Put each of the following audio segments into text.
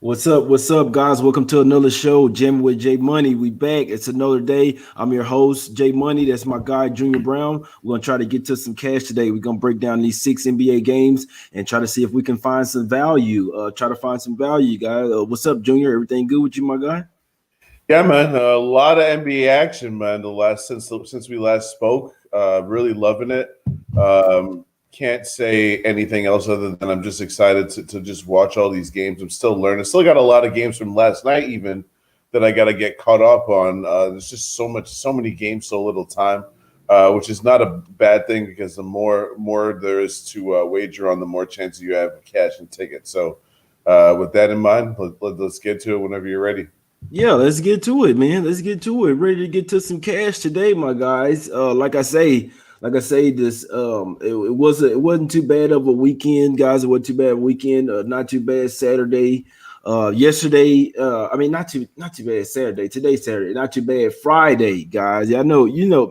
What's up? What's up, guys? Welcome to another show, Jim with J Money. We back. It's another day. I'm your host, J Money. That's my guy, Junior Browne. We're gonna try to get to some cash today. We're gonna break down these 6 NBA games and try to see if we can find some value. Try to find some value, guys. What's up, Junior? Everything good with you, my guy? Yeah, man, a lot of NBA action, man. The last since we last spoke, really loving it. Can't say anything else other than I'm just excited to just watch all these games. I'm still learning. Still got a lot of games from last night, even that I got to get caught up on. There's just so many games, so little time, which is not a bad thing because the more there is to wager on, the more chances you have of cash and tickets. So, with that in mind, let's get to it whenever you're ready. Yeah, let's get to it, man. Let's get to it. Ready to get to some cash today, my guys. Like I say, this it wasn't too bad of a weekend, guys. It wasn't too bad of a weekend. Not too bad Saturday. Yesterday, I mean, not too bad Saturday. Today's Saturday, not too bad Friday, guys. Yeah, I know,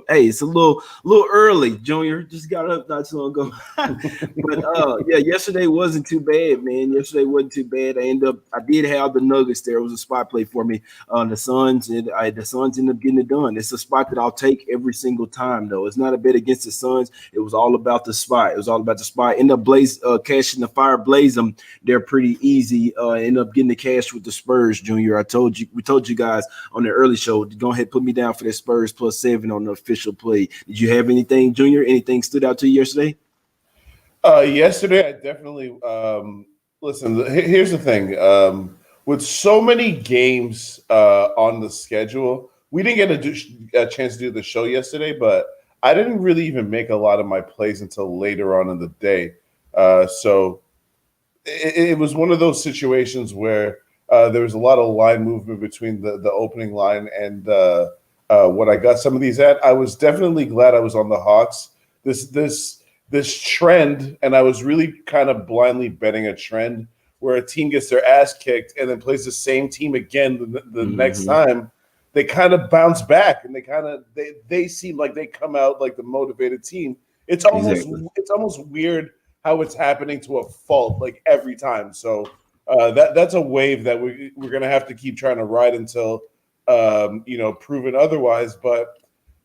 hey, it's a little early, Junior. Just got up not too long ago. But yeah, yesterday wasn't too bad, man. Yesterday wasn't too bad. I did have the Nuggets there. It was a spot play for me on the Suns, and the Suns ended up getting it done. It's a spot that I'll take every single time, though. It's not a bet against the Suns. It was all about the spot. It was all about the spot. End up cashing the fire, blaze them. They're pretty easy. End up getting the cash with the Spurs, Junior. We told you guys on the early show, go ahead, put me down for the Spurs +7 on the official play. Did you have anything, Junior? Anything stood out to you yesterday? Yesterday, I definitely listen. Here's the thing: with so many games on the schedule, we didn't get a chance to do the show yesterday, but I didn't really even make a lot of my plays until later on in the day. So it was one of those situations where there was a lot of line movement between the opening line and what I got some of these at. I was definitely glad I was on the Hawks. This trend, and I was really kind of blindly betting a trend where a team gets their ass kicked and then plays the same team again the next time. They kind of bounce back, and they seem like they come out like the motivated team. It's almost weird how it's happening to a fault like every time. So that's a wave that we're gonna have to keep trying to ride until proven otherwise. But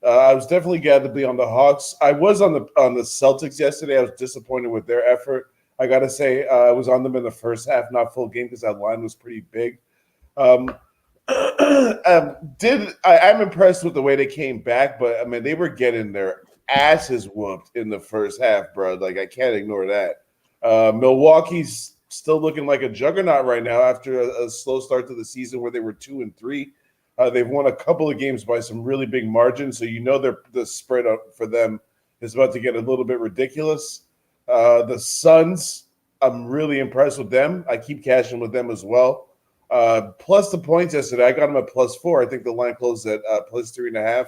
I was definitely glad to be on the Hawks. I was on the Celtics yesterday. I was disappointed with their effort. I gotta say, I was on them in the first half, not full game because that line was pretty big. I'm impressed with the way they came back, but I mean they were getting their asses whooped in the first half, bro. Like I can't ignore that. Milwaukee's still looking like a juggernaut right now after a slow start to the season where they were 2-3. They've won a couple of games by some really big margins, so the spread for them is about to get a little bit ridiculous. The Suns, I'm really impressed with them. I keep cashing with them as well. Plus the points yesterday, I got them at +4. I think the line closed at +3.5.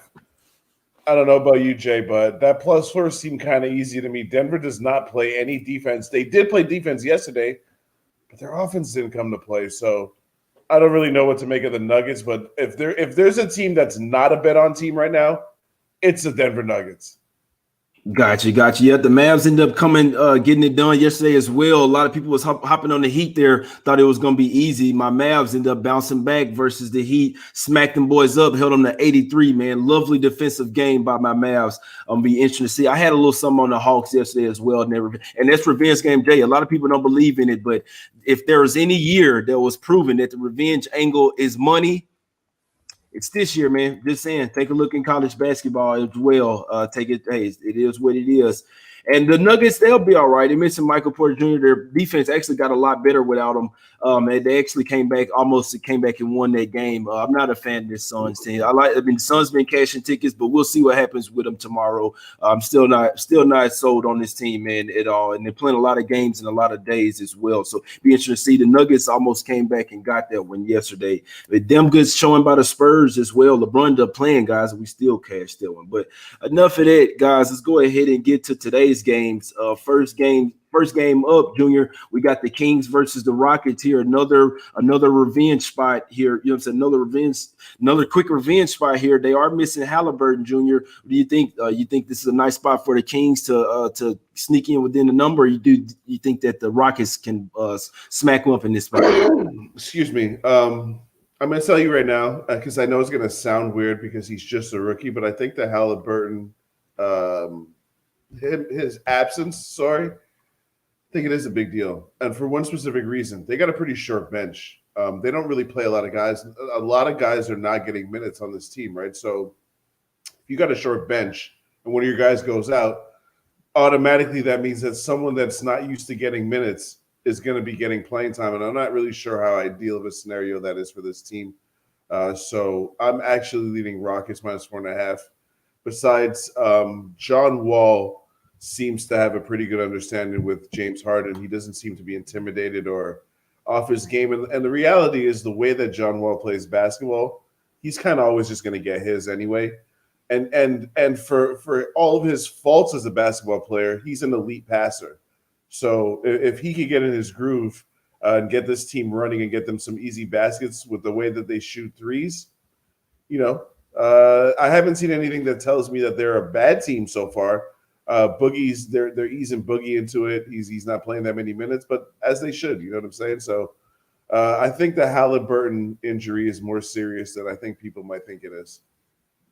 I don't know about you, Jay, but that +4 seemed kind of easy to me. Denver does not play any defense. They did play defense yesterday, but their offense didn't come to play. So I don't really know what to make of the Nuggets. But if there's a team that's not a bet on team right now, it's the Denver Nuggets. Gotcha. Yeah, the Mavs ended up getting it done yesterday as well. A lot of people was hopping on the Heat there, thought it was going to be easy. My Mavs ended up bouncing back versus the Heat, smacked them boys up, held them to 83, man. Lovely defensive game by my Mavs. Be interesting to see. I had a little something on the Hawks yesterday as well. And that's revenge game, Jay. A lot of people don't believe in it, but if there was any year that was proven that the revenge angle is money, it's this year, man. Just saying, take a look in college basketball as well. Take it. Hey, it is what it is. And the Nuggets, they'll be all right. They missing Michael Porter Jr. Their defense actually got a lot better without him. And they actually came back and won that game. I'm not a fan of this Suns team. The Suns been cashing tickets, but we'll see what happens with them tomorrow. I'm still not sold on this team, man, at all. And they're playing a lot of games in a lot of days as well. So be interesting to see. The Nuggets almost came back and got that one yesterday. But them goods showing by the Spurs as well. LeBron up playing, guys, and we still cashed that one. But enough of that, guys. Let's go ahead and get to today's games. First game first game up, Junior, we got the Kings versus the Rockets here. Another revenge spot here. You know what I'm saying? Another quick revenge spot here. They are missing Halliburton, Junior. What do you think? You think this is a nice spot for the Kings to sneak in within the number? Or you think that the Rockets can smack them up in this spot? Excuse me. I'm going to tell you right now, because I know it's going to sound weird because he's just a rookie, but I think that Halliburton, his absence, I think it is a big deal. And for one specific reason, they got a pretty short bench. They don't really play a lot of guys. A lot of guys are not getting minutes on this team, right? So if you got a short bench and one of your guys goes out, automatically that means that someone that's not used to getting minutes is going to be getting playing time. And I'm not really sure how ideal of a scenario that is for this team. So I'm actually leading Rockets -4.5. Besides, John Wall seems to have a pretty good understanding with James Harden. He doesn't seem to be intimidated or off his game. And the reality is the way that John Wall plays basketball, he's kind of always just going to get his anyway. And for all of his faults as a basketball player, he's an elite passer. So if he could get in his groove and get this team running and get them some easy baskets with the way that they shoot threes, I haven't seen anything that tells me that they're a bad team so far. Boogie's they're easing Boogie into it. He's not playing that many minutes, but as they should, you know what I'm saying? So I think the Halliburton injury is more serious than I think people might think it is.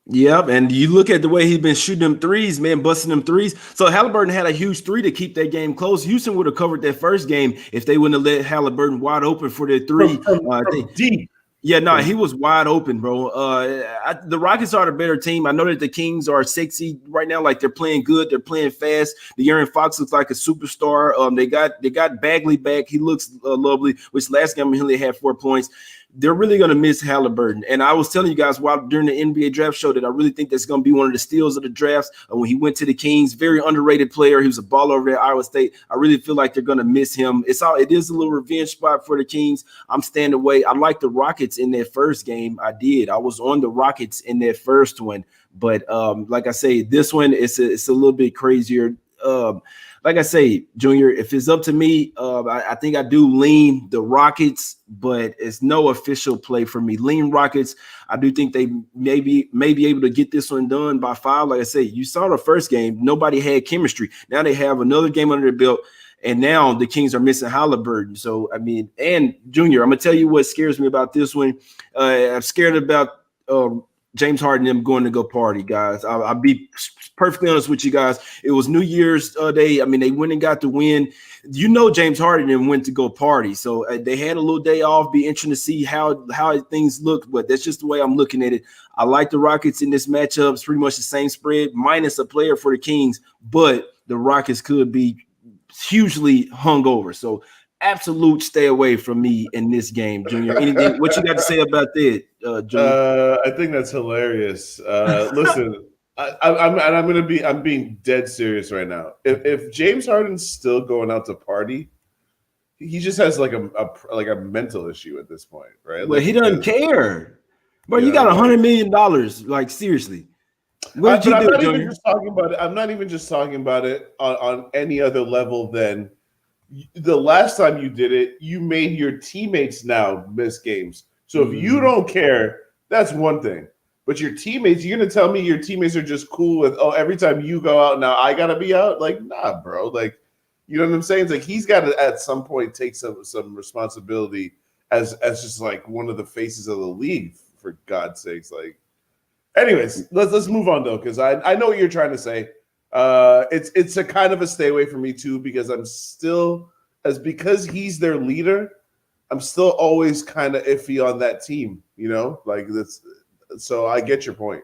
Yep, and you look at the way he's been shooting them threes, man, busting them threes. So Halliburton had a huge three to keep that game close. Houston would have covered that first game if they wouldn't have let Halliburton wide open for their three. From deep. Yeah, no, he was wide open, bro. The Rockets are the better team. I know that the Kings are sexy right now, like they're playing good, they're playing fast. De'Aaron Fox looks like a superstar. They got Bagley back. He looks lovely. Which last game he only had 4 points. They're really going to miss Halliburton. And I was telling you guys during the NBA draft show that I really think that's going to be one of the steals of the drafts. When he went to the Kings, very underrated player. He was a baller over there at Iowa State. I really feel like they're going to miss him. It is a little revenge spot for the Kings. I'm staying away. I like the Rockets in that first game. I did. I was on the Rockets in that first one. But like I say, this one, it's a little bit crazier. Like I say, Junior, if it's up to me, I think I do lean the Rockets, but it's no official play for me. Lean Rockets. I do think they may be able to get this one done by 5. Like I say, you saw the first game. Nobody had chemistry. Now they have another game under their belt, and now the Kings are missing Halliburton. So, I mean, and Junior, I'm going to tell you what scares me about this one. I'm scared about James Harden and them going to go party, guys. I'll be perfectly honest with you guys. It was New Year's Day. I mean, they went and got the win. James Harden and went to go party. So they had a little day off. Be interesting to see how things look, but that's just the way I'm looking at it. I like the Rockets in this matchup. It's pretty much the same spread, minus a player for the Kings, but the Rockets could be hugely hungover. So absolute stay away from me in this game, Junior. Anything? What you got to say about that, Junior? I think that's hilarious. Listen, I'm being dead serious right now. If James Harden's still going out to party, he just has like a mental issue at this point, right? Well, he doesn't care. Bro, you got $100 million. Like, seriously. I'm not even just talking about it. I'm not even just talking about it on any other level than the last time you did it, you made your teammates now miss games. So if you don't care, that's one thing. But your teammates, you're gonna tell me your teammates are just cool with, every time you go out, now I gotta be out? Like, nah, bro. Like, you know what I'm saying? It's like he's got to at some point take some responsibility as just like one of the faces of the league, for God's sakes. Like, anyways, let's move on though, because I know what you're trying to say. It's a kind of a stay away from me too, because I'm still, because he's their leader, I'm still always kind of iffy on that team, like that's. So I get your point.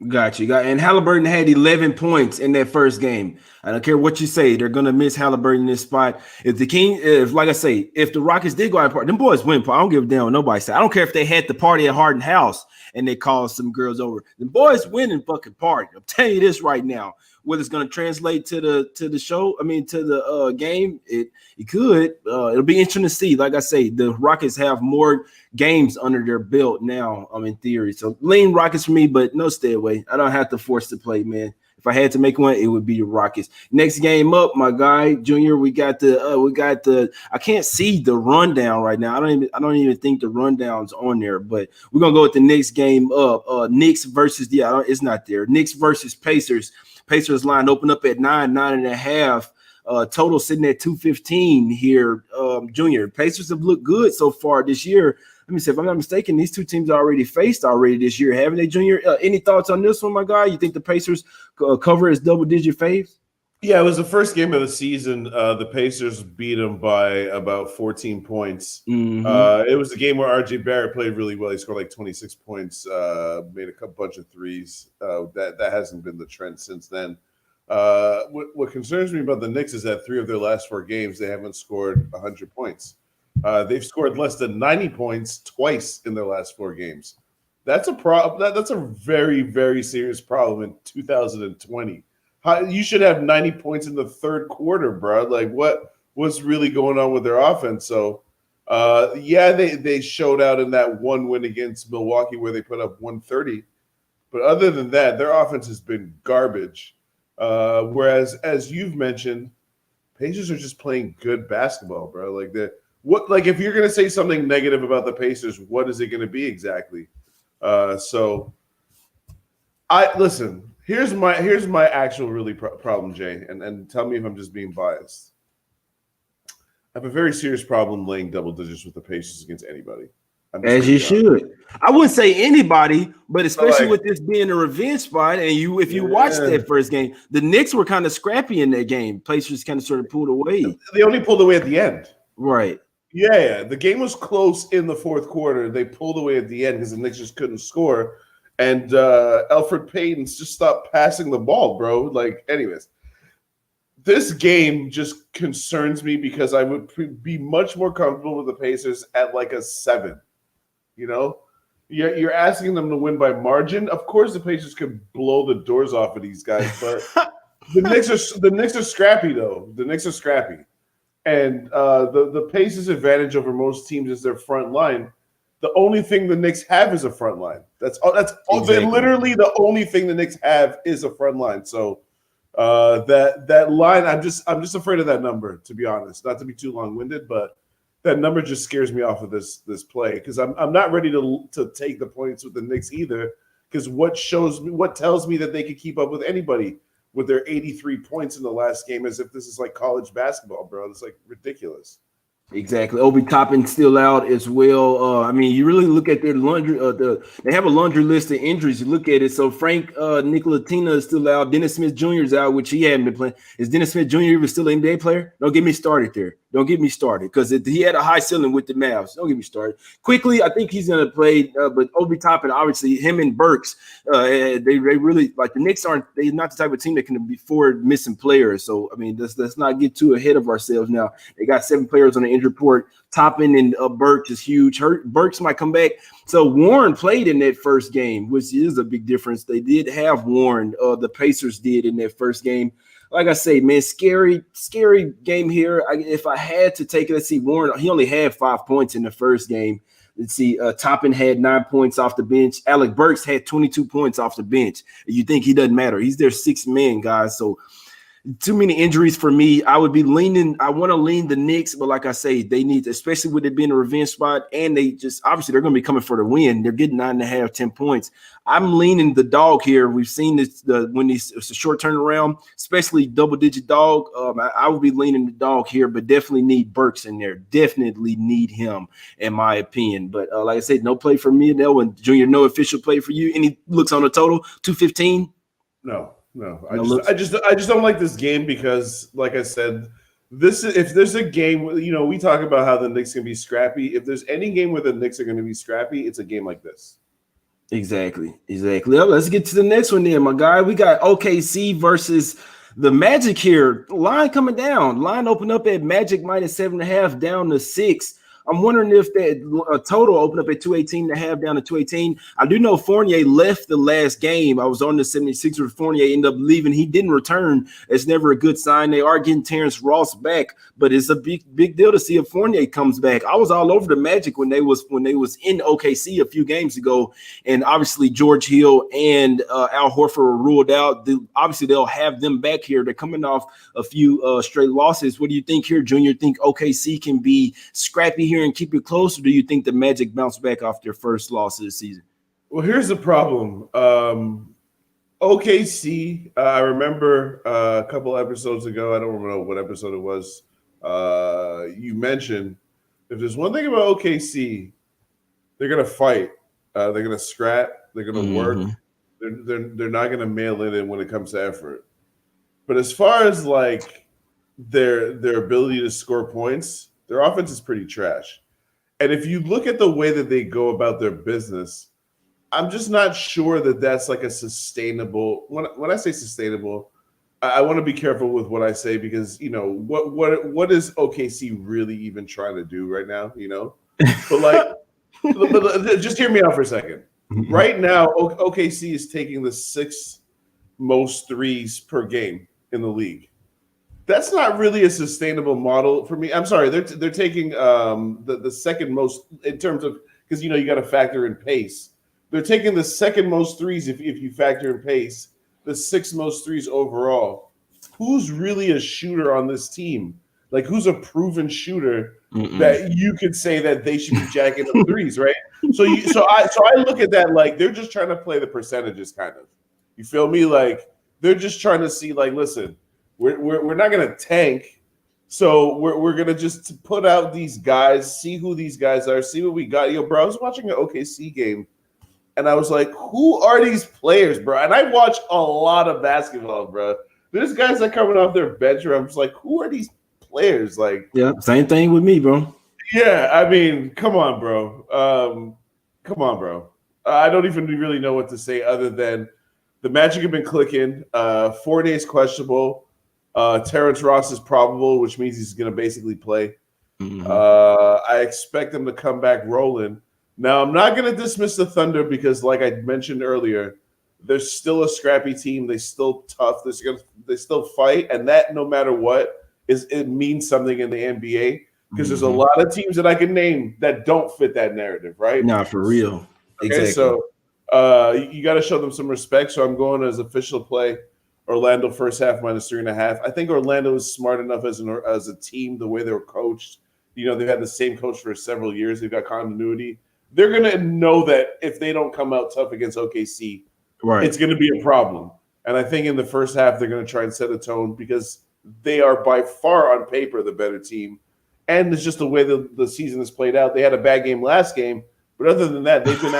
Got you. And Halliburton had 11 points in that first game. I don't care what you say. They're going to miss Halliburton in this spot. If the Rockets did go out party, them boys win. I don't give a damn what nobody say. I don't care if they had the party at Harden House and they called some girls over. The boys win and fucking party. I'm telling you this right now. Whether it's going to translate to the show, to the game, it could. It'll be interesting to see. Like I say, the Rockets have more games under their belt now, in theory. So lean Rockets for me, but no stay away. I don't have to force the play, man. if I had to make one, it would be the Rockets. Next game up, my guy, Junior. We got the. I can't see the rundown right now. I don't even think the rundown's on there. But we're gonna go with the next game up. Knicks versus it's not there. Knicks versus Pacers. Pacers line open up at 9.5. Total sitting at 215 here. Junior. Pacers have looked good so far this year. Let me see if I'm not mistaken. These two teams already faced this year, haven't they, Junior? Any thoughts on this one, my guy? You think the Pacers cover as double-digit faves? Yeah, it was the first game of the season. The Pacers beat them by about 14 points. Mm-hmm. It was a game where R.J. Barrett played really well. He scored like 26 points, made a bunch of threes. That hasn't been the trend since then. What concerns me about the Knicks is that 3 of their last 4 games, they haven't scored 100 points. They've scored less than 90 points twice in their last 4 games. That's a problem. That's a very, very serious problem in 2020. You should have 90 points in the third quarter, bro. Like, what's really going on with their offense? So, they showed out in that one win against Milwaukee where they put up 130. But other than that, their offense has been garbage. Whereas, as you've mentioned, Pacers are just playing good basketball, bro. Like if you're gonna say something negative about the Pacers, what is it gonna be exactly? Listen. Here's my actual really problem, Jay, and tell me if I'm just being biased. I have a very serious problem laying double digits with the Pacers against anybody. As you should. I wouldn't say anybody, but especially with this being a revenge spot, and if you watched that first game, the Knicks were kind of scrappy in that game. Pacers kind of sort of pulled away. They only pulled away at the end. Right. Yeah. The game was close in the fourth quarter. They pulled away at the end because the Knicks just couldn't score. And Elfrid Payton's just stopped passing the ball, bro. Like, anyways, this game just concerns me because I would be much more comfortable with the Pacers at like a 7. You know, you're asking them to win by margin. Of course, the Pacers could blow the doors off of these guys, but the Knicks are scrappy though. The Knicks are scrappy, and the Pacers' advantage over most teams is their front line. The only thing the Knicks have is a front line. That's exactly. Literally the only thing the Knicks have is a front line. So that line, I'm just afraid of that number, to be honest. Not to be too long-winded, but that number just scares me off of this play because I'm not ready to take the points with the Knicks either. Because what tells me that they could keep up with anybody with their 83 points in the last game, as if this is like college basketball, bro. It's like ridiculous. Exactly. Obi Toppin still out as well. I mean, you really look at their laundry. They have a laundry list of injuries. You look at it. So Frank Nicolatina is still out. Dennis Smith Jr. is out, which he hadn't been playing. Is Dennis Smith Jr. even still an NBA player? Don't get me started there. Don't get me started because he had a high ceiling with the Mavs. Don't get me started. Quickly, I think he's going to play. But Obi Toppin, obviously, him and Burks, they really like the Knicks aren't. They're not the type of team that can afford missing players. So I mean, let's not get too ahead of ourselves now. They got 7 players on the injury report. Toppin and Burks is huge. Burks might come back. So Warren played in that first game, which is a big difference. They did have Warren. The Pacers did in that first game. Like I say, man, scary game here. If I had to take it, let's see, Warren, he only had 5 points in the first game. Let's see, Toppin had 9 points off the bench. Alec Burks had 22 points off the bench. You think he doesn't matter. He's their 6th man, guys. So too many injuries for me. I want to lean the Knicks, but like I say, they need, especially with it being a revenge spot, and they just, obviously they're going to be coming for the win. They're getting 9.5, 10 points. I'm leaning the dog here. We've seen this when it's a short turnaround, especially double-digit dog. I would be leaning the dog here, but definitely need Burks in there. Definitely need him, in my opinion. But like I said, no play for me in that one. Junior, no official play for you. Any looks on the total? 215? No. I just don't like this game because, like I said, if there's a game, we talk about how the Knicks can be scrappy. If there's any game where the Knicks are going to be scrappy, it's a game like this. Exactly. Well, let's get to the next one then, my guy. We got OKC versus the Magic here. Line coming down. Line opened up at Magic -7.5 down to 6. I'm wondering if that total opened up at 218.5 down to 218. I do know Fournier left the last game. I was on the 76ers. Fournier ended up leaving. He didn't return. It's never a good sign. They are getting Terrence Ross back, but it's a big deal to see if Fournier comes back. I was all over the Magic when they was in OKC a few games ago, and obviously George Hill and Al Horford were ruled out. Obviously they'll have them back here. They're coming off a few straight losses. What do you think here, Junior? Think OKC can be scrappy here and keep it close, or do you think the Magic bounce back off their first loss of the season? Well, here's the problem. OKC, I remember a couple episodes ago, I don't remember what episode it was, you mentioned if there's one thing about OKC, they're going to fight. They're going to scrap. They're going to work. They're not going to mail it in when it comes to effort. But as far as like their ability to score points, their offense is pretty trash. And if you look at the way that they go about their business, I'm just not sure that that's like a sustainable. When I say sustainable, I want to be careful with what I say because what is OKC really even trying to do right now? But like, but just hear me out for a second. Right now, OKC is taking the sixth most threes per game in the league. That's not really a sustainable model for me. I'm sorry, they're taking the second most in terms of because you got to factor in pace. They're taking the second most threes if you factor in pace, the sixth most threes overall. Who's really a shooter on this team? Like who's a proven shooter that you could say that they should be jacking up threes, right? So I look at that like they're just trying to play the percentages kind of. You feel me? Like they're just trying to see like, listen, we're not gonna tank, so we're gonna just put out these guys, see who these guys are, see what we got. Bro, I was watching an OKC game, and I was like, who are these players, bro? And I watch a lot of basketball, bro. There's guys that coming off their bench, where I'm just like, who are these players? Like, yeah, same thing with me, bro. Yeah, I mean, come on, bro. I don't even really know what to say other than the Magic have been clicking. Fournier's questionable. Terrence Ross is probable, which means he's going to basically play. I expect him to come back rolling. Now, I'm not going to dismiss the Thunder because, like I mentioned earlier, they're still a scrappy team. They're still tough. They still fight, and that, no matter what, it means something in the NBA because there's a lot of teams that I can name that don't fit that narrative, right? Nah, for real. Okay, exactly. So you got to show them some respect. So I'm going as official play. Orlando first half -3.5. I think Orlando is smart enough as a team, the way they were coached. They've had the same coach for several years. They've got continuity. They're going to know that if they don't come out tough against OKC, right, it's going to be a problem. And I think in the first half, they're going to try and set a tone because they are by far on paper the better team. And it's just the way the season has played out. They had a bad game last game, but other than that, they've been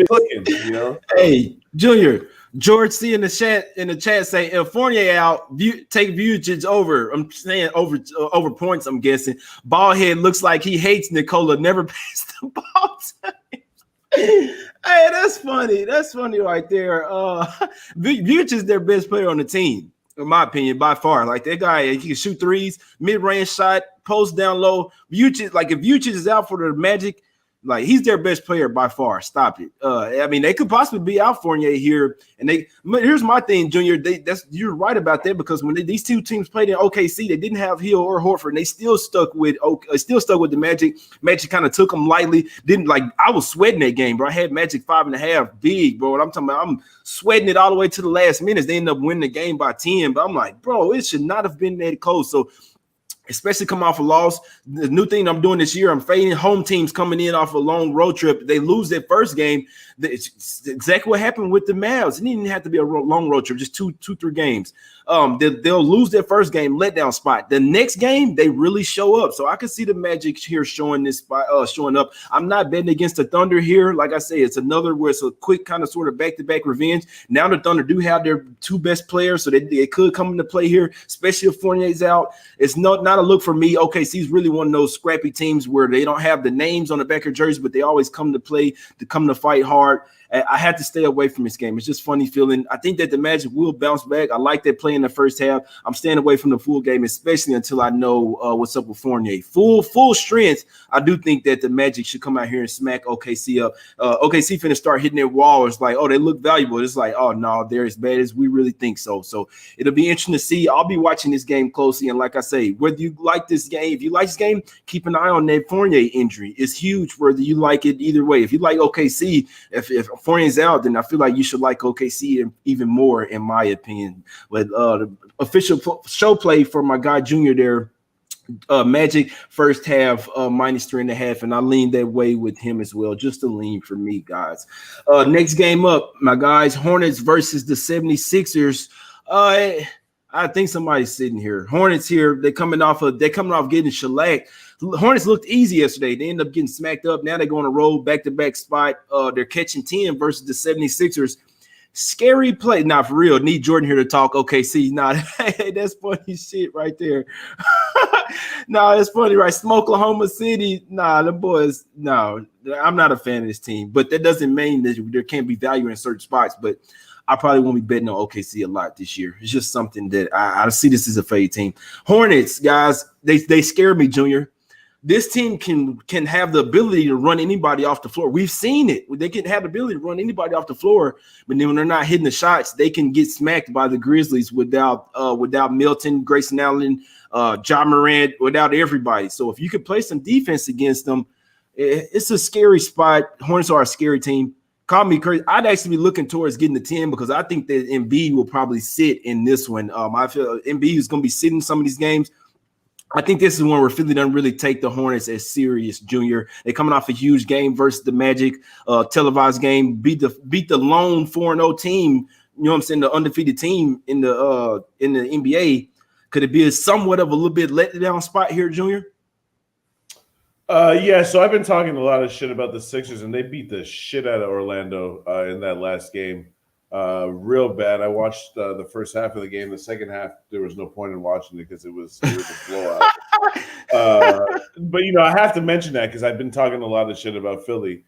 clicking, Hey, Junior, George C in the chat say if Fournier out, take Vujic over. I'm saying over points. I'm guessing. Ballhead looks like he hates Nikola. Never passed the ball to him. Hey, that's funny. That's funny right there. Vujic is their best player on the team, in my opinion, by far. Like that guy, he can shoot threes, mid-range shot, post down low. Vujic, like if Vujic is out for the Magic, like he's their best player by far. Stop it. I mean, they could possibly be out Fournier here. And here's my thing, Junior. You're right about that because when these two teams played in OKC, they didn't have Hill or Horford, and they still stuck with the Magic. Magic kind of took them lightly. I was sweating that game, bro. I had Magic 5.5 big, bro. And I'm talking about I'm sweating it all the way to the last minutes. They ended up winning the game by 10. But I'm like, bro, it should not have been that close. So especially come off a loss. The new thing I'm doing this year, I'm fading home teams coming in off a long road trip. They lose their first game. It's exactly what happened with the Mavs. It didn't have to be a long road trip, just 2-3 games. They'll lose their first game, letdown spot. The next game, they really show up. So I can see the Magic here showing up. I'm not betting against the Thunder here. Like I say, it's another where it's a quick kind of sort of back-to-back revenge. Now the Thunder do have their two best players, so they could come into play here, especially if Fournier's out. It's not to look for me. OKC's really one of those scrappy teams where they don't have the names on the back of jerseys, but they always come to play, to come to fight hard. I had to stay away from this game. It's just funny feeling. I think that the Magic will bounce back. I like that play in the first half. I'm staying away from the full game, especially until I know what's up with Fournier. Full strength, I do think that the Magic should come out here and smack OKC up. OKC finna start hitting their wall. It's like, oh, they look valuable. It's like, oh, no, they're as bad as we really think so. So it'll be interesting to see. I'll be watching this game closely. And like I say, whether you like this game, if you like this game, keep an eye on that Fournier injury. It's huge whether you like it either way. If you like OKC, if Fournier's out, then I feel like you should like OKC even more, in my opinion. But the official show play for my guy Junior there, Magic first half -3.5, and I lean that way with him as well. Just a lean for me, guys. Next game up, my guys, Hornets versus the 76ers. I think somebody's sitting here. Hornets here. They're coming off getting shellacked. Hornets looked easy yesterday. They ended up getting smacked up. Now they're going to roll back-to-back spot. They're catching 10 versus the 76ers. Scary play. Nah, for real. Need Jordan here to talk OKC. Nah, hey, that's funny shit right there. Nah, that's funny, right? Oklahoma City. Nah, the boys. No, I'm not a fan of this team. But that doesn't mean that there can't be value in certain spots. But I probably won't be betting on OKC a lot this year. It's just something that I see this as a fade team. Hornets, guys, they scare me, Junior. This team can have the ability to run anybody off the floor. We've seen it. They can have the ability to run anybody off the floor, but then when they're not hitting the shots, they can get smacked by the Grizzlies without Milton, Grayson Allen, Ja Morant, without everybody. So if you could play some defense against them, it's a scary spot. Hornets are a scary team. Call me crazy. I'd actually be looking towards getting the 10 because I think that Embiid will probably sit in this one. I feel Embiid is going to be sitting some of these games. I think this is one where Philly doesn't really take the Hornets as serious, Junior. They're coming off a huge game versus the Magic, televised game, beat the lone 4-0 team, you know what I'm saying, the undefeated team in the NBA. Could it be somewhat of a little bit letdown spot here, Junior? Yeah, so I've been talking a lot of shit about the Sixers, and they beat the shit out of Orlando in that last game. Real bad. I watched the first half of the game. The second half, there was no point in watching it because it was a blowout. But I have to mention that because I've been talking a lot of shit about Philly.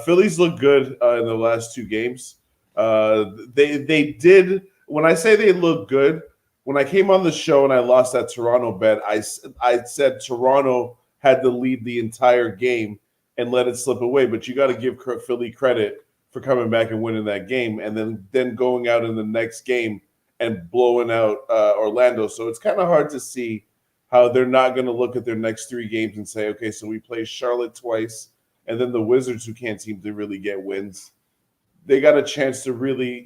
Phillies look good in the last two games. They did. When I say they look good, when I came on the show and I lost that Toronto bet, I said Toronto had to lead the entire game and let it slip away. But you got to give Philly credit for coming back and winning that game, and then going out in the next game and blowing out Orlando. So it's kind of hard to see how they're not going to look at their next three games and say, okay, so we play Charlotte twice, and then the Wizards, who can't seem to really get wins. They got a chance to really,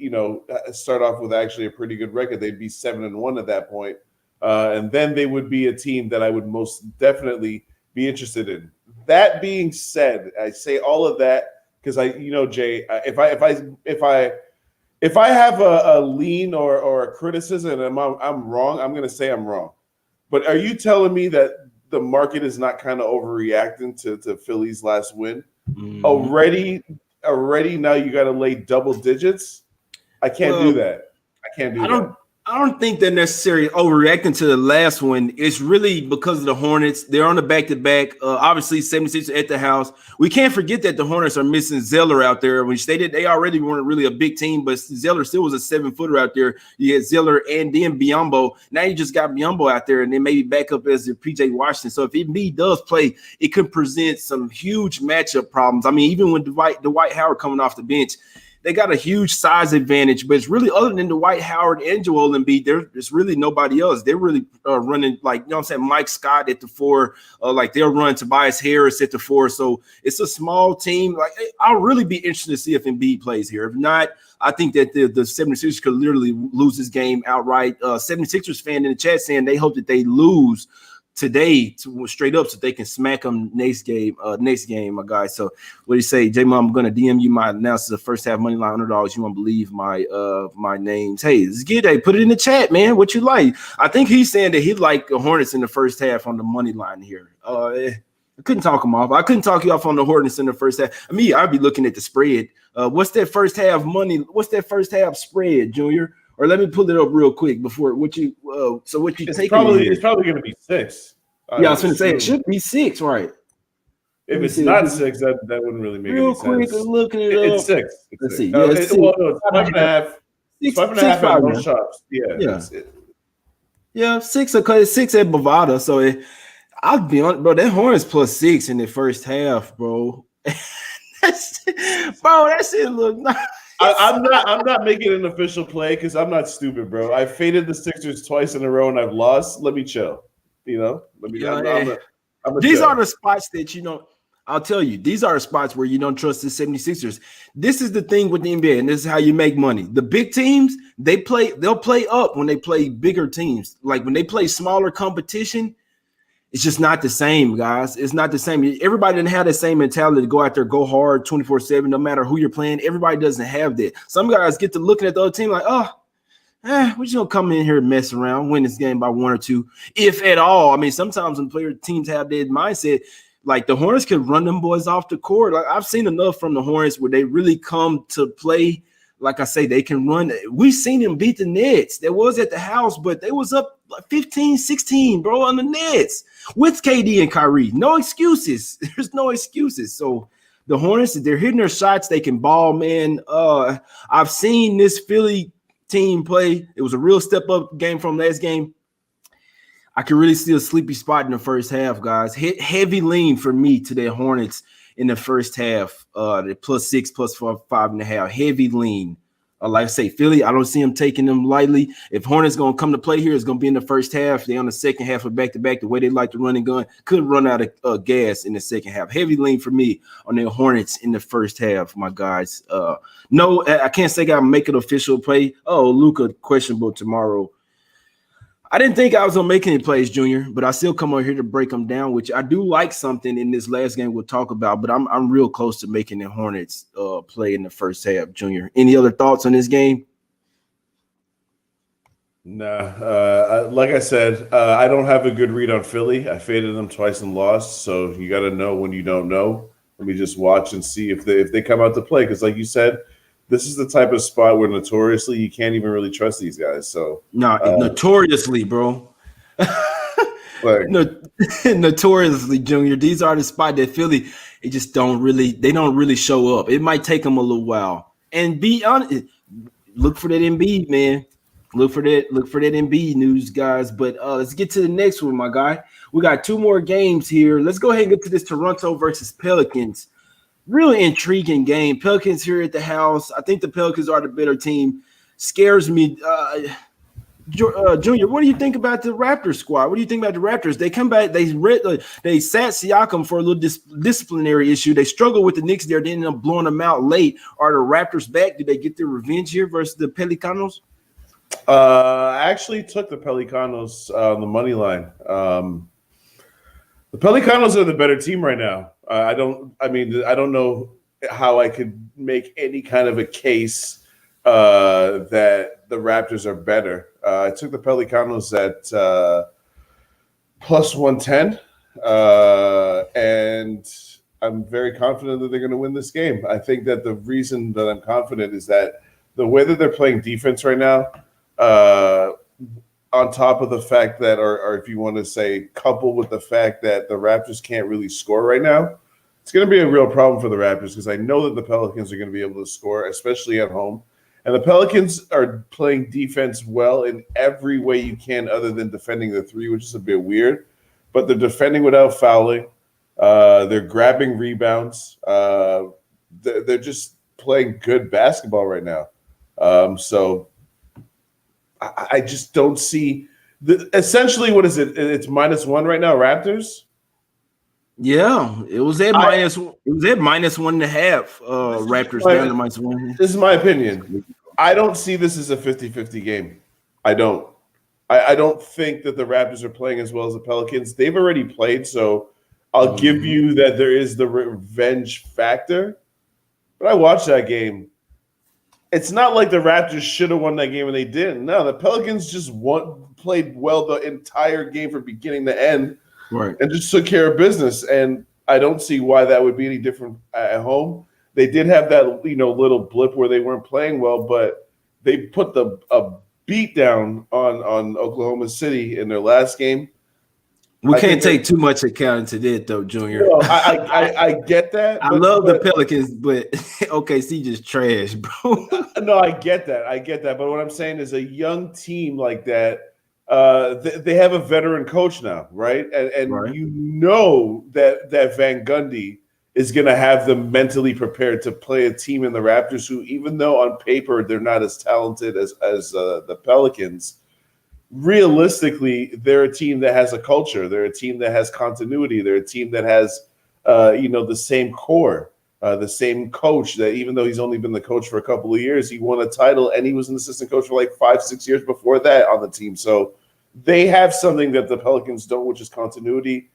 start off with actually a pretty good record. They'd be 7-1 at that point. And then they would be a team that I would most definitely be interested in. That being said, I say all of that because Jay, if I have a lean or a criticism and I'm wrong, I'm going to say I'm wrong. But are you telling me that the market is not kind of overreacting to Philly's last win? Already now you got to lay double digits? I can't do that. I can't do that. I don't think they're necessarily overreacting to the last one. It's really because of the Hornets. They're on the back-to-back. Obviously, 76 at the house. We can't forget that the Hornets are missing Zeller out there, which they already weren't really a big team, but Zeller still was a 7-footer out there. You had Zeller and then Biyombo. Now you just got Biyombo out there, and then maybe back up as the P.J. Washington. So if Embiid does play, it could present some huge matchup problems. I mean, even with Dwight Howard coming off the bench, they got a huge size advantage, but it's really other than Dwight Howard and Joel Embiid, there's really nobody else. They're really running Mike Scott at the 4, they'll run Tobias Harris at the 4. So it's a small team. I'll really be interested to see if Embiid plays here. If not, I think that the 76ers could literally lose this game outright. 76ers fan in the chat saying they hope that they lose today straight up so they can smack them next game, my guy. So what do you say, J-Mom? I'm gonna DM you my analysis of first half money line $100. You won't believe my names. Hey, let's get it. Put it in the chat, man. What you like? I think he's saying that he liked the Hornets in the first half on the money line here. I couldn't talk him off. I couldn't talk you off on the Hornets in the first half. I mean, I'd be looking at the spread. What's that first half money? What's that first half spread, Junior? Or let me pull it up real quick before what you. So what you It's taking? probably going to be 6. Yeah, I was going to say it should be 6, right? If it's not 6, that wouldn't really make any sense. Real quick, looking it up. It's 6. Let's see. Yeah, it's 6. Well, no, it's 5.5. 5.5 at most shops. Yeah, 6 because it's 6 at Bovada. So I'll be honest, bro. That Hornets plus 6 in the first half, bro. That shit look nice. I'm not making an official play because I'm not stupid, bro. I faded the Sixers twice in a row and I've lost. Let me chill. These are the spots that I'll tell you, these are the spots where you don't trust the 76ers. This is the thing with the NBA, and this is how you make money. The big teams, they'll play up when they play bigger teams. Like when they play smaller competition, it's just not the same, guys. It's not the same. Everybody didn't have the same mentality to go out there, go hard 24/7, no matter who you're playing. Everybody doesn't have that. Some guys get to looking at the other team like, we're just gonna come in here and mess around, win this game by 1 or 2, if at all. I mean, sometimes when teams have that mindset, like the Hornets could run them boys off the court. Like I've seen enough from the Hornets where they really come to play. Like I say, they can run. We've seen them beat the Nets. That was at the house, but they was up like 15-16, bro, on the Nets with KD and Kyrie. No excuses. There's no excuses. So the Hornets, they're hitting their shots. They can ball, man. I've seen this Philly team play. It was a real step up game from last game. I can really see a sleepy spot in the first half, guys. Heavy lean for me to the Hornets in the first half. The +6, +5.5. Heavy lean. Like I say, Philly, I don't see them taking them lightly. If Hornets going to come to play here, it's going to be in the first half. They on the second half of back-to-back. The way they like to run and gun, could run out of gas in the second half. Heavy lean for me on the Hornets in the first half, my guys. No, I can't say I make an official play. Oh, Luka questionable tomorrow. I didn't think I was going to make any plays, Junior, but I still come over here to break them down, which I do like something in this last game we'll talk about, but I'm real close to making the Hornets play in the first half, Junior. Any other thoughts on this game? Nah. Like I said, I don't have a good read on Philly. I faded them twice and lost, so you got to know when you don't know. Let me just watch and see if they come out to play, because like you said, this is the type of spot where notoriously you can't even really trust these guys. So notoriously, bro. Notoriously, Junior. These are the spot that Philly they don't really show up. It might take them a little while. And be honest, look for that Embiid, man. Look for that Embiid news, guys. But let's get to the next one, my guy. We got 2 more games here. Let's go ahead and get to this Toronto versus Pelicans. Really intriguing game. Pelicans here at the house. I think the Pelicans are the better team. Scares me. Junior, what do you think about the Raptors squad? What do you think about the Raptors? They come back. They sat Siakam for a little disciplinary issue. They struggled with the Knicks there. They ended up blowing them out late. Are the Raptors back? Did they get their revenge here versus the Pelicanos? I actually took the Pelicanos on the money line. The Pelicanos are the better team right now. I don't know how I could make any kind of a case that the Raptors are better. I took the Pelicanos at +110, and I'm very confident that they're going to win this game. I think that the reason that I'm confident is that the way that they're playing defense right now, on top of the fact that, or if you want to say, coupled with the fact that the Raptors can't really score right now, it's going to be a real problem for the Raptors because I know that the Pelicans are going to be able to score, especially at home. And the Pelicans are playing defense well in every way you can other than defending the 3, which is a bit weird. But they're defending without fouling. They're grabbing rebounds. They're just playing good basketball right now. So I just don't see essentially, what is it? It's -1 right now, Raptors? Yeah, it was at -1.5. Raptors down to -1. This is my opinion. I don't see this as a 50-50 game. I don't. I don't think that the Raptors are playing as well as the Pelicans. They've already played, so I'll give you that there is the revenge factor. But I watched that game. It's not like the Raptors should have won that game and they didn't. No, the Pelicans just played well the entire game from beginning to end, right, and just took care of business. And I don't see why that would be any different at home. They did have that little blip where they weren't playing well, but they put a beatdown on Oklahoma City in their last game. We can't take too much account into that, though, Junior. No, I get that. I love the Pelicans, but OKC just trash, bro. No, I get that. But what I'm saying is a young team like that, they have a veteran coach now, right? And Right. you know that Van Gundy is going to have them mentally prepared to play a team in the Raptors who, even though on paper they're not as talented as the Pelicans, realistically, they're a team that has a culture. They're a team that has continuity. They're a team that has, the same core, the same coach that even though he's only been the coach for a couple of years, he won a title and he was an assistant coach for like 5-6 years before that on the team. So they have something that the Pelicans don't, which is continuity.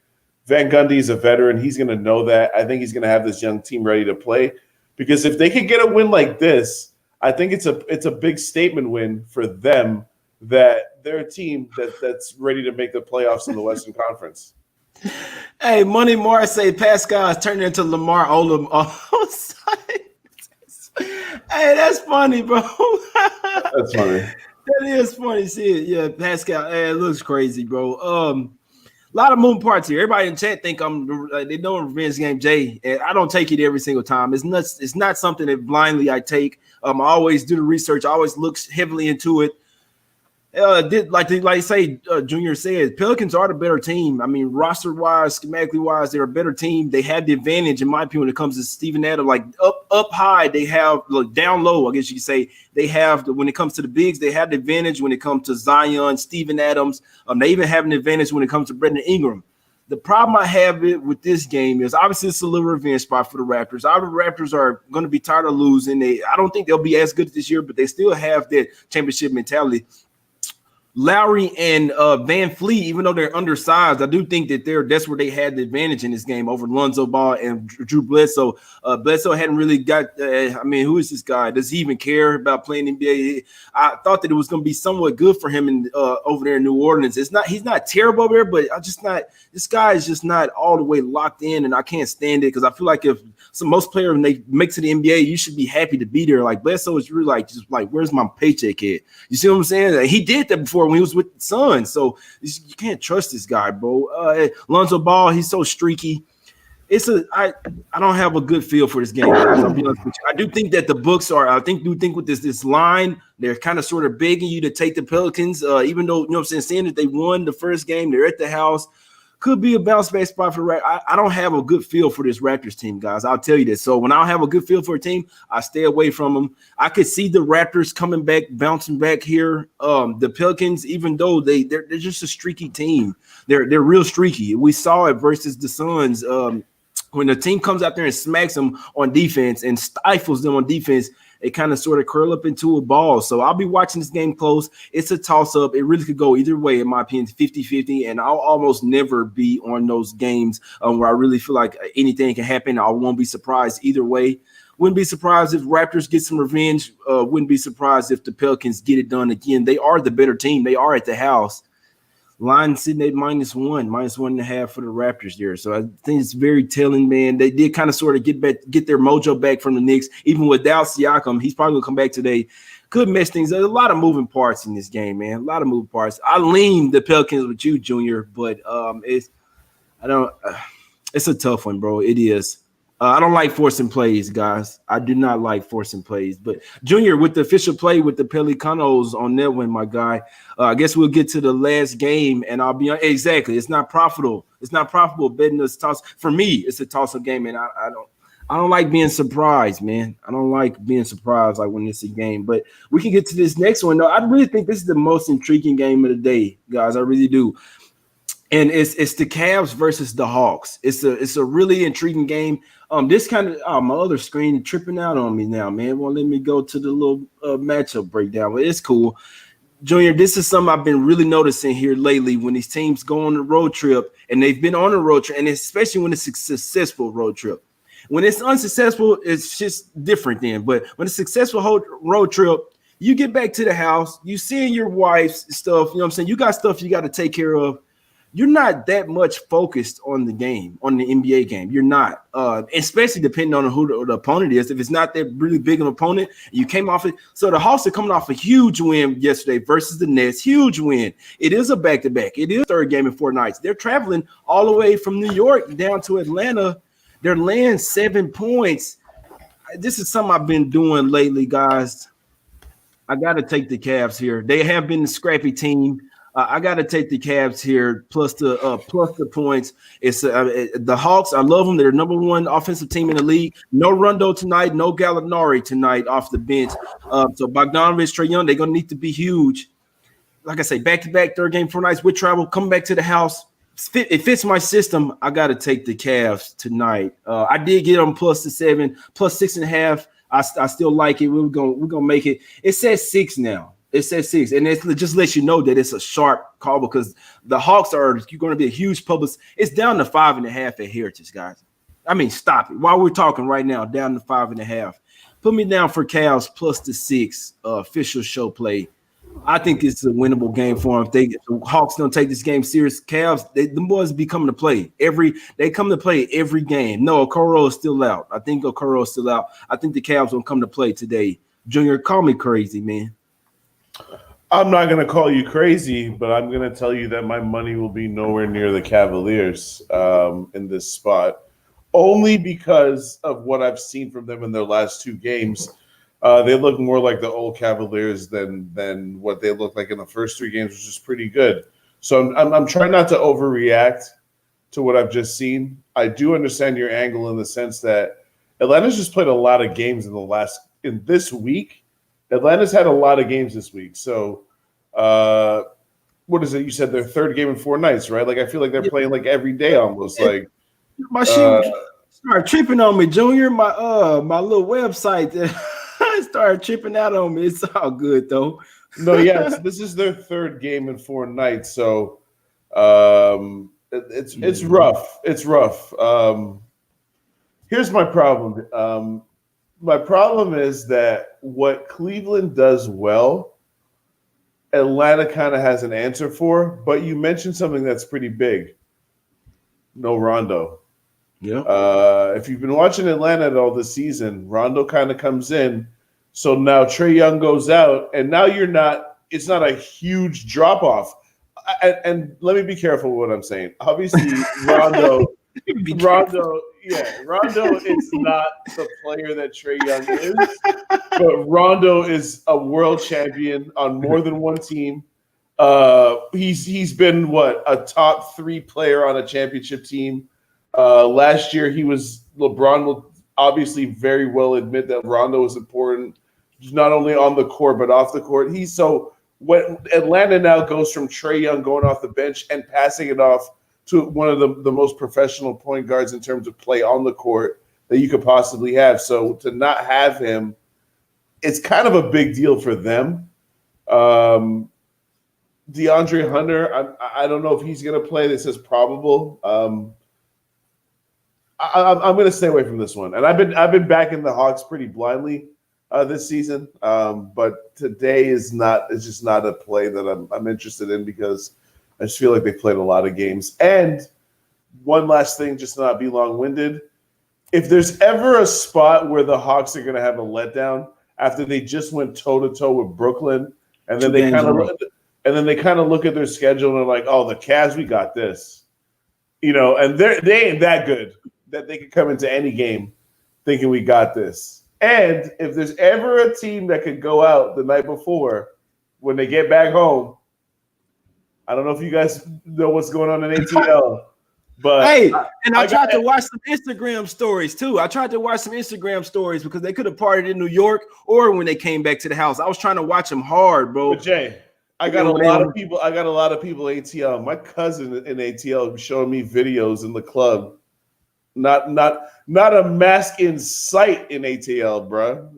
Van Gundy is a veteran. He's going to know that. I think he's going to have this young team ready to play because if they could get a win like this, I think it's a big statement win for them that they're a team that's ready to make the playoffs in the Western Conference. Hey, Money Marseille Pascal is turning into Lamar Odom. Hey, that's funny, bro. That's funny. That is funny. See, yeah, Pascal. Hey, it looks crazy, bro. A lot of moving parts here. Everybody in chat think they know revenge game, Jay, and I don't take it every single time. It's nuts. It's not something that blindly I take. I always do the research. I always look heavily into it. Junior said, Pelicans are the better team. I mean, roster wise, schematically wise, they're a better team. They have the advantage, in my opinion, when it comes to Steven Adams. Like up high, they have down low. I guess you could say they have when it comes to the bigs, they have the advantage when it comes to Zion, Steven Adams. They even have an advantage when it comes to Brandon Ingram. The problem I have with this game is obviously it's a little revenge spot for the Raptors. Our Raptors are going to be tired of losing. I don't think they'll be as good this year, but they still have that championship mentality. Lowry and Van Fleet, even though they're undersized, I do think that that's where they had the advantage in this game over Lonzo Ball and Drew Bledsoe. Bledsoe hadn't really got who is this guy? Does he even care about playing NBA? I thought that it was going to be somewhat good for him over there in New Orleans. He's not terrible over there, but this guy is just not all the way locked in, and I can't stand it because I feel like if most players, when they make to the NBA, you should be happy to be there. Like Bledsoe is really where's my paycheck at? You see what I'm saying? He did that before when he was with the Suns, so you can't trust this guy, bro. Lonzo Ball, he's so streaky. I don't have a good feel for this game, guys. I'll be honest with you. I do think that the books are. I think with this line, they're kind of sort of begging you to take the Pelicans, even though you know what I'm saying that they won the first game, they're at the house. Could be a bounce back spot for Raptors. I don't have a good feel for this Raptors team, guys. I'll tell you this. So when I don't have a good feel for a team, I stay away from them. I could see the Raptors coming back, bouncing back here. The Pelicans, even though they're just a streaky team, they're real streaky. We saw it versus the Suns. When the team comes out there and smacks them on defense and stifles them on defense, it kind of sort of curl up into a ball. So I'll be watching this game close. It's a toss-up. It really could go either way, in my opinion, 50-50, and I'll almost never be on those games where I really feel like anything can happen. I won't be surprised either way. Wouldn't be surprised if Raptors get some revenge. Wouldn't be surprised if the Pelicans get it done again. They are the better team. They are at the house. Line sitting at -1.5 for the Raptors there. So I think it's very telling, man. They did kind of sort of get their mojo back from the Knicks. Even without Siakam, he's probably going to come back today. Could mess things up. There's a lot of moving parts in this game, man. A lot of moving parts. I lean the Pelicans with you, Junior, but it's a tough one, bro. It is. I don't like forcing plays, guys. I do not like forcing plays. But, Junior, with the official play with the Pelicanos on that one, my guy, I guess we'll get to the last game, and I'll be – exactly. It's not profitable. It's not profitable betting this toss. For me, it's a toss-up game, and I don't like being surprised, man. I don't like being surprised like when it's a game. But we can get to this next one, though. I really think this is the most intriguing game of the day, guys. I really do. And it's the Cavs versus the Hawks. It's a really intriguing game. This kind of my other screen tripping out on me now, man. Won't let me go to the little matchup breakdown, but it's cool. Junior, this is something I've been really noticing here lately when these teams go on a road trip, and they've been on a road trip, and especially when it's a successful road trip. When it's unsuccessful, it's just different then. But when it's a successful road trip, you get back to the house, you seeing your wife's stuff, you know what I'm saying? You got stuff you got to take care of. you're not that much focused on the game, on the NBA game. You're not, especially depending on who the opponent is. If it's not that really big of an opponent, you came off it. So the Hawks are coming off a huge win yesterday versus the Nets. Huge win. It is a back-to-back. It is third game in 4 nights. They're traveling all the way from New York down to Atlanta. They're laying 7 points. This is something I've been doing lately, guys. I got to take the Cavs here. They have been a scrappy team. I got to take the Cavs here plus the points. It's the Hawks. I love them. They're number 1 offensive team in the league. No Rondo tonight. No Gallinari tonight off the bench. So Bogdanovich, Trae Young, they're gonna need to be huge. Like I say, back-to-back third game 4 nights with travel. Coming back to the house. It fits my system. I got to take the Cavs tonight. I did get them plus the 7, plus 6.5. I still like it. We're gonna make it. It says 6 now. It says 6, and it just lets you know that it's a sharp call because the Hawks are going to be a huge public. It's down to 5.5 at Heritage, guys. I mean, stop it. While we're talking right now, down to 5.5. Put me down for Cavs plus the 6. Official show play. I think it's a winnable game for them. If the Hawks don't take this game serious, Cavs, the boys be coming to play they come to play every game. No, Okoro is still out. I think Okoro is still out. I think the Cavs will come to play today. Junior, call me crazy, man. I'm not going to call you crazy, but I'm going to tell you that my money will be nowhere near the Cavaliers in this spot, only because of what I've seen from them in their last 2 games. They look more like the old Cavaliers than what they looked like in the first 3 games, which is pretty good. So I'm trying not to overreact to what I've just seen. I do understand your angle in the sense that Atlanta's just played a lot of games in this week. Atlanta's had a lot of games this week. So what is it? You said their third game in 4 nights, right? Like I feel like they're playing like every day almost. Like my shit started tripping on me, Junior. My little website started tripping out on me. It's all good though. No, yes, this is their 3rd game in 4 nights. So it's rough. It's rough. Here's my problem. My problem is that what Cleveland does well, Atlanta kind of has an answer for, but you mentioned something that's pretty big. No Rondo. Yeah. If you've been watching Atlanta all this season, Rondo kind of comes in. So now Trae Young goes out, and now it's not a huge drop-off. And let me be careful with what I'm saying. Obviously, Rondo is not the player that Trae Young is, but Rondo is a world champion on more than one team. He's been a top 3 player on a championship team. Last year, LeBron will obviously very well admit that Rondo is important, not only on the court but off the court. When Atlanta now goes from Trae Young going off the bench and passing it off to one of the most professional point guards in terms of play on the court that you could possibly have. So to not have him, it's kind of a big deal for them. DeAndre Hunter, I don't know if he's going to play. This is probable. I'm going to stay away from this one. And I've been backing the Hawks pretty blindly this season, but today is just not a play that I'm interested in because I just feel like they played a lot of games. And one last thing, just to not be long-winded, if there's ever a spot where the Hawks are going to have a letdown after they just went toe-to-toe with Brooklyn, and then they kind of look at their schedule and they're like, oh, the Cavs, we got this. And they ain't that good that they could come into any game thinking we got this. And if there's ever a team that could go out the night before when they get back home, I don't know if you guys know what's going on in ATL, but hey, I tried to watch some Instagram stories too. I tried to watch some Instagram stories because they could have partied in New York or when they came back to the house. I was trying to watch them hard, bro. But Jay, I got a lot of people ATL. My cousin in ATL was showing me videos in the club. Not a mask in sight in ATL, bro.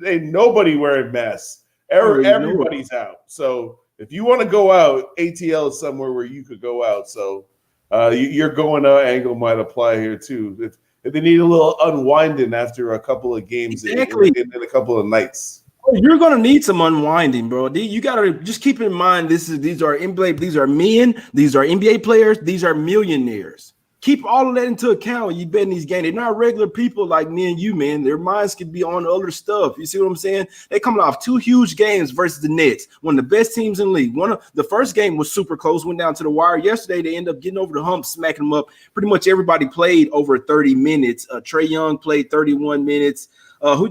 Ain't nobody wearing masks. Everybody's out. So if you want to go out, ATL is somewhere where you could go out. So your going out angle might apply here too. If they need a little unwinding after a couple of games in a couple of nights. You're gonna need some unwinding, bro. You gotta just keep in mind these are NBA, these are men, these are NBA players, these are millionaires. Keep all of that into account when you bet in these games. They're not regular people like me and you, man. Their minds could be on other stuff. You see what I'm saying? They coming off 2 huge games versus the Knicks, one of the best teams in the league. One of the first game was super close, went down to the wire. Yesterday, they ended up getting over the hump, smacking them up. Pretty much everybody played over 30 minutes. Trae Young played 31 minutes.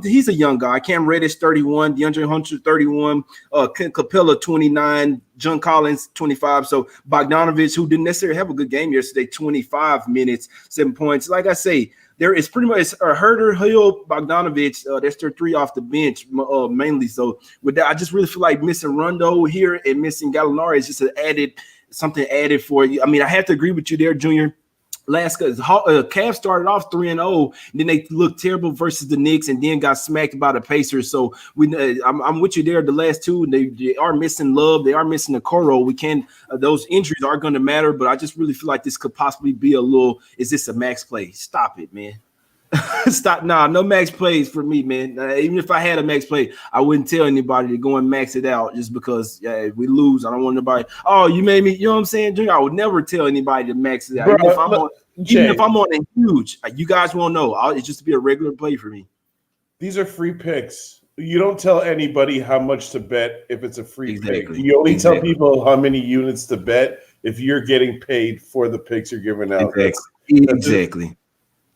He's a young guy. Cam Reddish 31, Deandre Hunter 31, Capella 29, John Collins 25. So Bogdanovich, who didn't necessarily have a good game yesterday, 25 minutes, 7 points. Like I say, there is pretty much Herter, Hill, Bogdanovich. That's their 3 off the bench mainly. So with that, I just really feel like missing Rondo here and missing Gallinari is just something added for you. I mean, I have to agree with you there, Junior. Cavs started off 3-0, then they looked terrible versus the Knicks, and then got smacked by the Pacers. So I'm with you there. The last two, they are missing Love, they are missing the Okoro. We can those injuries are going to matter, but I just really feel like this could possibly be a little. Is this a max play? Stop it, man. Stop. Nah, no max plays for me, man. Even if I had a max play, I wouldn't tell anybody to go and max it out just because if we lose, I don't want nobody. Oh, you made me, you know what I'm saying, Junior? I would never tell anybody to max it out. Bro, even if I'm on a huge, you guys won't know. It's just to be a regular play for me. These are free picks. You don't tell anybody how much to bet if it's a free pick. You only tell people how many units to bet if you're getting paid for the picks you're giving out. Exactly.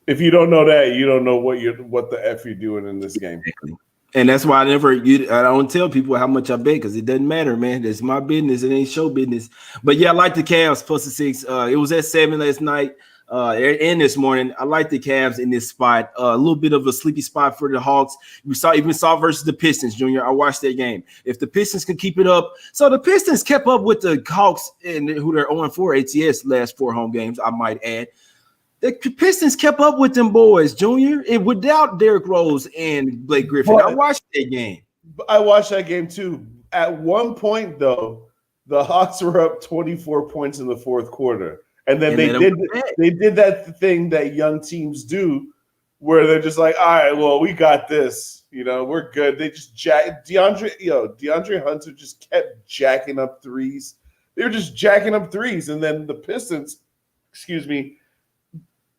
If you don't know that, you don't know what the F you're doing in this game. Exactly. And that's why I don't tell people how much I bet because it doesn't matter, man. It's my business. It ain't show business. But yeah, I like the Cavs plus the 6. It was at 7 last night and this morning. I like the Cavs in this spot. A little bit of a sleepy spot for the Hawks. We saw versus the Pistons, Junior. I watched that game. If the Pistons can keep it up, so the Pistons kept up with the Hawks and who they're 0-4 ATS last 4 home games. I might add. The Pistons kept up with them boys, Junior, and without Derrick Rose and Blake Griffin. I watched that game. I watched that game too. At one point, though, the Hawks were up 24 points in the fourth quarter, and then they did that thing that young teams do, where they're just like, "All right, well, we got this. You know, we're good." They just Deandre Hunter just kept jacking up threes. They were just jacking up threes, and then the Pistons,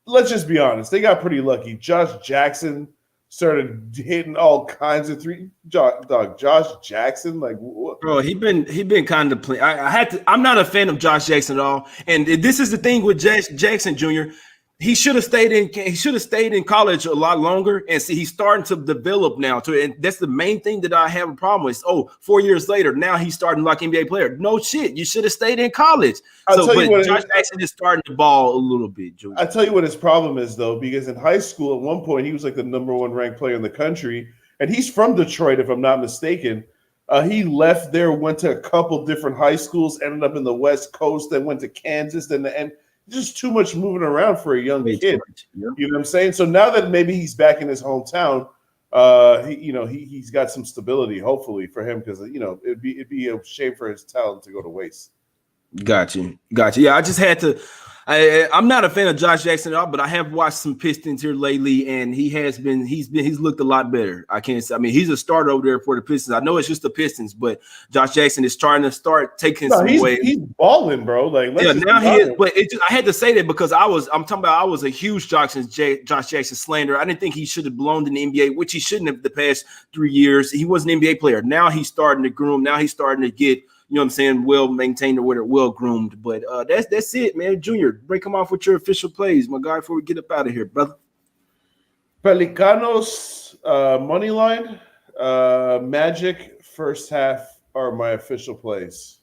let's just be honest. They got pretty lucky. Josh Jackson started hitting all kinds of threes. Josh Jackson, like, what? Bro, he been kind of playing. I'm not a fan of Josh Jackson at all. And this is the thing with Jackson Jr. He should have stayed in college a lot longer, and see he's starting to develop now too. And that's the main thing that I have a problem with. 4 years later, now he's starting like NBA player. No shit, you should have stayed in college. Josh Jackson is starting to ball a little bit, Junior. I'll tell you what his problem is though, because in high school at one point he was like the number 1 ranked player in the country, and he's from Detroit, if I'm not mistaken. He left there, went to a couple different high schools, ended up in the West Coast, then went to Kansas, then the end. Just too much moving around for a young kid. Yeah. You know what I'm saying? So now that maybe he's back in his hometown, he's got some stability, hopefully, for him, because it'd be a shame for his talent to go to waste. Gotcha. Yeah, I just had to. I'm not a fan of Josh Jackson at all, but I have watched some Pistons here lately, and he's looked a lot better. I can't say. I mean, he's a starter over there for the Pistons. I know it's just the Pistons, but Josh Jackson is trying to start taking some away. He's balling, bro. Like, now he is. But I had to say that because I was a huge Josh Jackson slander. I didn't think he should have belonged in the NBA, which he shouldn't have the past 3 years. He was an NBA player. Now he's starting to groom. Now he's starting to get. You know what I'm saying? Well maintained or well groomed. But that's it, man. Junior, break them off with your official plays, my guy, before we get up out of here, brother. Pelicanos money line, Magic first half are my official plays.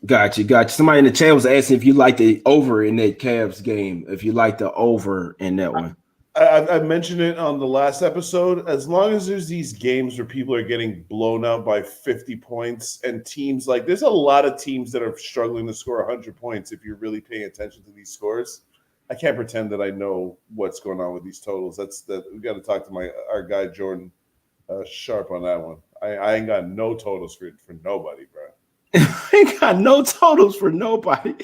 Gotcha. Somebody in the chat was asking if you like the over in that Cavs game. If you like the over in that one. I mentioned it on the last episode. As long as there's these games where people are getting blown out by 50 points and teams like there's a lot of teams that are struggling to score 100 points if you're really paying attention to these scores. I can't pretend that I know what's going on with these totals. We got to talk to our guy Jordan Sharp on that one. I ain't got no totals for nobody, bro. Ain't got no totals for nobody.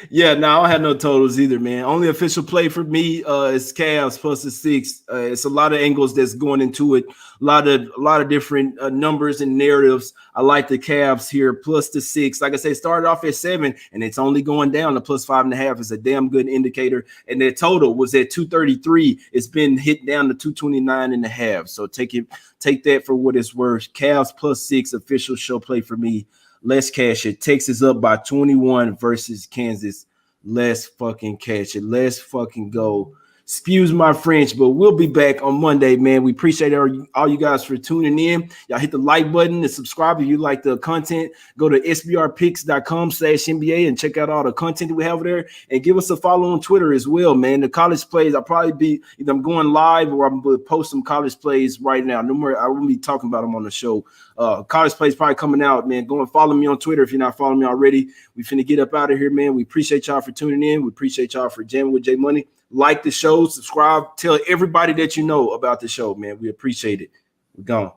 Yeah, no, I don't have no totals either, man. Only official play for me is Cavs plus the 6. It's a lot of angles that's going into it. A lot of different numbers and narratives. I like the Cavs here plus the 6. Like I said, started off at 7 and it's only going down to plus 5.5. Is a damn good indicator. And their total was at 233. It's been hit down to 229.5. So take that for what it's worth. Cavs plus 6 official show play for me. Let's cash it. Texas up by 21 versus Kansas. Let's fucking cash it. Let's fucking go. Excuse my French, but we'll be back on Monday, man. We appreciate all you guys for tuning in. Y'all hit the like button and subscribe if you like the content. Go to sbrpicks.com/NBA and check out all the content that we have there. And give us a follow on Twitter as well, man. The college plays, I'll probably be either I'm going live or I'm going to post some college plays right now. No more, I won't be talking about them on the show. College plays probably coming out, man. Go and follow me on Twitter if you're not following me already. We finna get up out of here, man. We appreciate y'all for tuning in. We appreciate y'all for jamming with J Money. Like the show, subscribe, tell everybody that you know about the show, man. We appreciate it. We're gone.